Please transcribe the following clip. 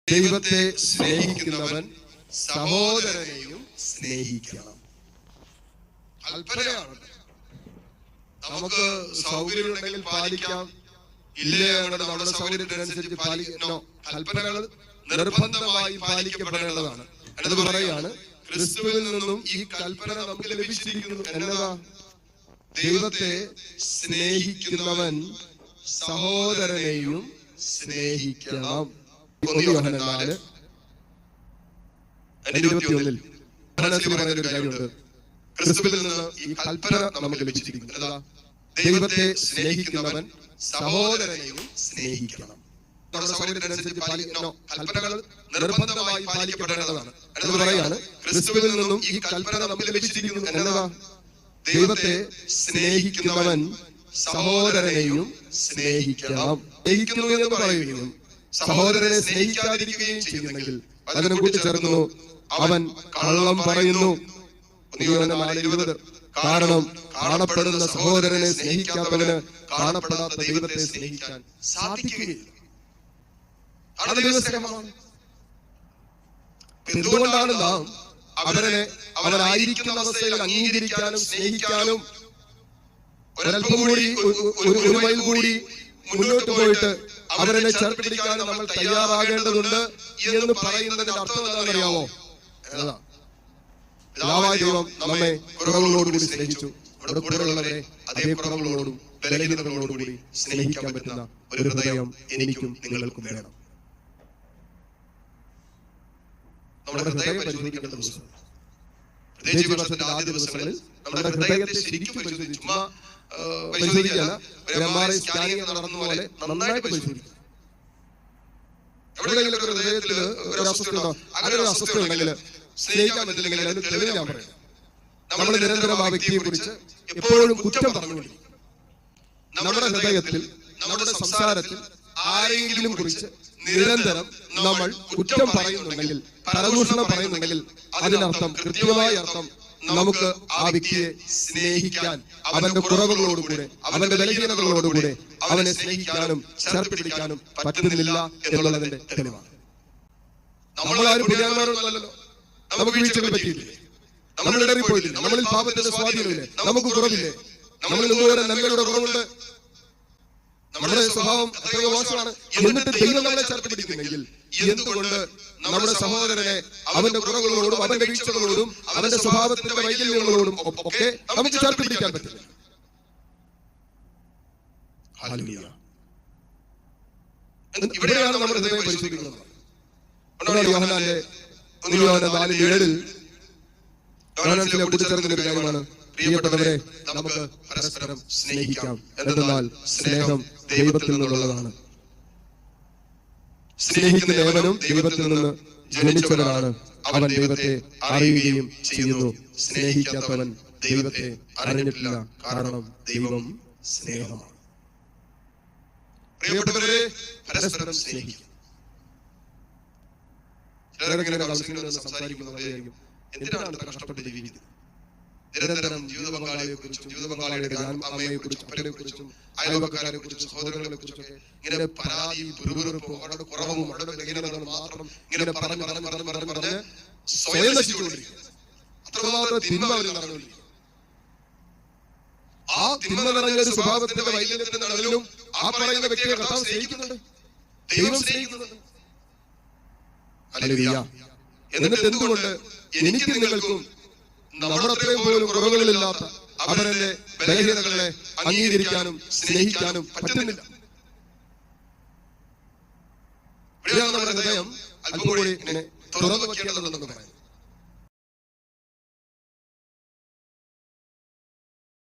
ദൈവത്തെ സ്നേഹിക്കുന്നവൻ സഹോദരനെയും സ്നേഹിക്കണം. കൽപ്പനയാണ്. നമുക്ക് സൗകര്യം ഉണ്ടെങ്കിൽ പാലിക്കാം, ഇല്ലേ നമ്മുടെ സൗകര്യത്തിനനുസരിച്ച് പാലിക്കണോ? കൽപ്പനകൾ നിർബന്ധമായി പാലിക്കപ്പെടേണ്ടതാണ്. അത് പറയാണ്, ക്രിസ്തുവിൽ നിന്നും ഈ കൽപ്പന നമുക്ക് ലഭിച്ചിരിക്കുന്നു. എന്നതാ? ദൈവത്തെ സ്നേഹിക്കുന്നവൻ സഹോദരനെയും സ്നേഹിക്കണം. 1 Yohanan 4:21 പറയുന്ന ഒരു കാര്യമുണ്ട്. ക്രിസ്തുവിൽ നിന്ന് ഈ കൽപ്പന നമുക്ക് ലഭിച്ചിരിക്കുന്നു. എന്താ? ദൈവത്തെ സ്നേഹിക്കുന്നവൻ സഹോദരനെയും സ്നേഹിക്കണം. നമ്മുടെ സൗകര്യത്തിനനുസരിച്ച് പാലിക്കണോ? കൽപ്പനകൾ നിർബന്ധമായി പാലിക്കപ്പെടേണ്ടതാണ്. അത് പറയാണ്, ക്രിസ്തുവിൽ നിന്നും ഈ കൽപ്പന നമുക്ക് ലഭിച്ചിരിക്കുന്നു. എന്നതാ? ദൈവത്തെ സ്നേഹിക്കുന്നവൻ സഹോദരനെയും സ്നേഹിക്കണം. സ്നേഹിക്കുന്നു എന്ന് പറയുകയും സഹോദരനെ സ്നേഹിക്കാതിരിക്കുകയും ചെയ്യുന്നെങ്കിൽ അതിനെ കൂട്ടിച്ചേർക്കുന്നു, അവൻ കള്ളം പറയുന്നു. 4:20 കാരണം കാണപ്പെടുന്ന സഹോദരനെ സ്നേഹിക്കാത്തവന് കാണപ്പെടാത്ത ദൈവത്തെ സ്നേഹിക്കാൻ സാധിക്കുകയില്ല. അത് ദൈവസ്നേഹമാണ്. എന്തുകൊണ്ടാണ് നാം അവരായിരിക്കുന്ന അവസ്ഥയിൽ അംഗീകരിക്കാനും സ്നേഹിക്കാനും ഒരൽപ്പം കൂടി ഒരു മൈൽ കൂടി മുന്നോട്ട് പോയിട്ട് അവരെ ചേർത്ത് പിടിക്കാനും നമ്മൾ തയ്യാറാകേണ്ടതുണ്ട് എന്ന് പറയുന്നതിന്റെ അർത്ഥം എന്താണെന്നറിയാമോ? പിതാവായ ദൈവം നമ്മെ കുറവുകളോടുകൂടി സ്നേഹിച്ചു. നമ്മുടെ കൂടെയുള്ളവരെ അതേ കുറവുകളോടും ബലഹീനതകളോടുകൂടി സ്നേഹിക്കാൻ പറ്റുന്ന ഒരു ഹൃദയം എനിക്കും നിങ്ങൾക്കും വേണം. നമ്മുടെ ഹൃദയം പരിശോധിക്കേണ്ട ദിവസം, പ്രത്യേകിച്ച് വർഷത്തിന്റെ ആദ്യ ദിവസങ്ങളിൽ നമ്മുടെ ഹൃദയത്തെ ശരിക്കും പരിശോധിച്ചു. പരിശോധിക്കല്ല, MRI സ്കാനിങ് നടന്ന പോലെ നന്നായിട്ട് പരിശോധിക്കും. എവിടെയെങ്കിലും ഒരു ഹൃദയത്തിൽ ഒരു അസ്വസ്ഥ ഉണ്ടോ? അങ്ങനെ ഒരു അസ്വസ്ഥ ഉണ്ടെങ്കിൽ സ്നേഹിക്കാൻ പറ്റില്ലെങ്കിൽ അതിന് തെളിവ് ഞാൻ പറയാം. നമ്മൾ നിരന്തരം ആ വ്യക്തിയെ കുറിച്ച് എപ്പോഴും കുറ്റം പറഞ്ഞുകൊണ്ടിരിക്കും. നമ്മുടെ ഹൃദയത്തിൽ, നമ്മുടെ സംസാരത്തിൽ ആരെങ്കിലും കുറിച്ച് നിരന്തരം നമ്മൾ കുറ്റം പറയുന്നുണ്ടെങ്കിൽ, പരദൂഷണം പറയുന്നുണ്ടെങ്കിൽ അതിനർത്ഥം, കൃത്യമായ അർത്ഥം, നമുക്ക് ആ വ്യക്തിയെ സ്നേഹിക്കാൻ, അവന്റെ കുറവുകളോടുകൂടെ, അവന്റെ ബലഹീനതകളോടുകൂടെ അവനെ സ്നേഹിക്കാനും ചേർത്ത് പിടിക്കാനും പറ്റുന്നില്ല എന്നുള്ളതിന്റെ തെളിവാണ്. നമ്മളാരും പുരാന്മാരൊന്നുമല്ലല്ലോ. നമുക്ക് വീഴ്ചകൾ പറ്റിയില്ലേ? നമ്മൾ ഇടറിപ്പോയിട്ടില്ലേ? നമ്മളിൽ പാപത്തിന്റെ സ്വാധീനമില്ലേ? നമുക്ക് കുറവില്ലേ? നമ്മളിൽ ഇന്നുവരെ നന്മയുടെ കുറവുണ്ട്. നമ്മുടെ സ്വഭാവം എത്രയോ മോശമാണ്. എന്നിട്ട് ദൈവം നമ്മളെ ചേർത്ത് പിടിക്കുന്നെങ്കിൽ എന്തുകൊണ്ട് നമ്മുടെ സഹോദരനെ അവന്റെ കുറവുകളോടും അവന്റെ വീഴ്ചകളോടും അവന്റെ സ്വഭാവത്തിന്റെ വൈകല്യങ്ങളോടും ഒക്കെ നമുക്ക് ചേർത്ത് പിടിക്കാൻ പറ്റില്ല? ഇവിടെയാണ് നമ്മുടെ ഹൃദയം പരിശോധിക്കുന്നത്. യോഹന്നാന്റെ 4:7 കൂട്ടിച്ചേർക്കുന്ന ഒരു കാര്യമാണ്, പ്രിയപ്പെട്ടവരെ, നമുക്ക് പരസ്പരം സ്നേഹിക്കാം. എന്തെന്നാൽ സ്നേഹം ദൈവത്തിൽ നിന്നുള്ളതാണ്. സ്നേഹിക്കുന്ന ഏവനും ദൈവത്തിൽ നിന്ന് ജനിച്ചവനാണ്. അവൻ ദൈവത്തെ അറിയുകയും ചെയ്യുന്നു. സ്നേഹിക്കാത്തവൻ ദൈവത്തെ അറിഞ്ഞിട്ടില്ല, കാരണം ദൈവം സ്നേഹമാണ്. പ്രിയപ്പെട്ടവരെ, പരസ്പരം സ്നേഹിക്കും. സംസാരിക്കുന്നതായിരിക്കും, എന്തിനാണ് കഷ്ടപ്പെട്ട് ജീവിക്കുന്നത്? നിരന്തരം ജീവിത പങ്കാളിയെ കുറിച്ചും ജീവിത പങ്കാളിയുടെ അമ്മയെ കുറിച്ചും അപ്പനെ കുറിച്ചും അയൽവക്കാരെ കുറിച്ചും സഹോദരങ്ങളെ കുറിച്ചൊക്കെ ഇങ്ങനെ പരാതിയും പിറുപിറുപ്പും അവരുടെ കുറവും അവരുടെ ബലഹീനതകളും മാത്രം ഇങ്ങനെ പറഞ്ഞ് സ്വയം നശിച്ചുകൊണ്ടിരിക്കുക. അത്രമാത്രം തിന്മ അവർ നടന്നുകൊണ്ടിരിക്കുക. ആ തിന്മ നിറഞ്ഞ ഒരു സ്വഭാവത്തിന്റെ വൈകല്യത്തിന്റെ നടുവിലും ആ പറയുന്ന വ്യക്തിയെ കർത്താവ് സ്നേഹിക്കുന്നുണ്ട്, ദൈവം സ്നേഹിക്കുന്നുണ്ട്. ഹല്ലേലൂയ. എന്നിട്ട് എന്തുകൊണ്ട് എനിക്ക് നിങ്ങൾക്കും നമ്മുടെ അത്രയും പോലും കുറവുകളില്ലാത്ത അവരുടെ ബലഹീനതകളെ അംഗീകരിക്കാനും സ്നേഹിക്കാനും പറ്റുന്നില്ല? നമ്മുടെ ഹൃദയം അല്പം കൂടി ഇങ്ങനെ തുറന്നു വയ്ക്കേണ്ടതുണ്ടെന്ന് പറയാം.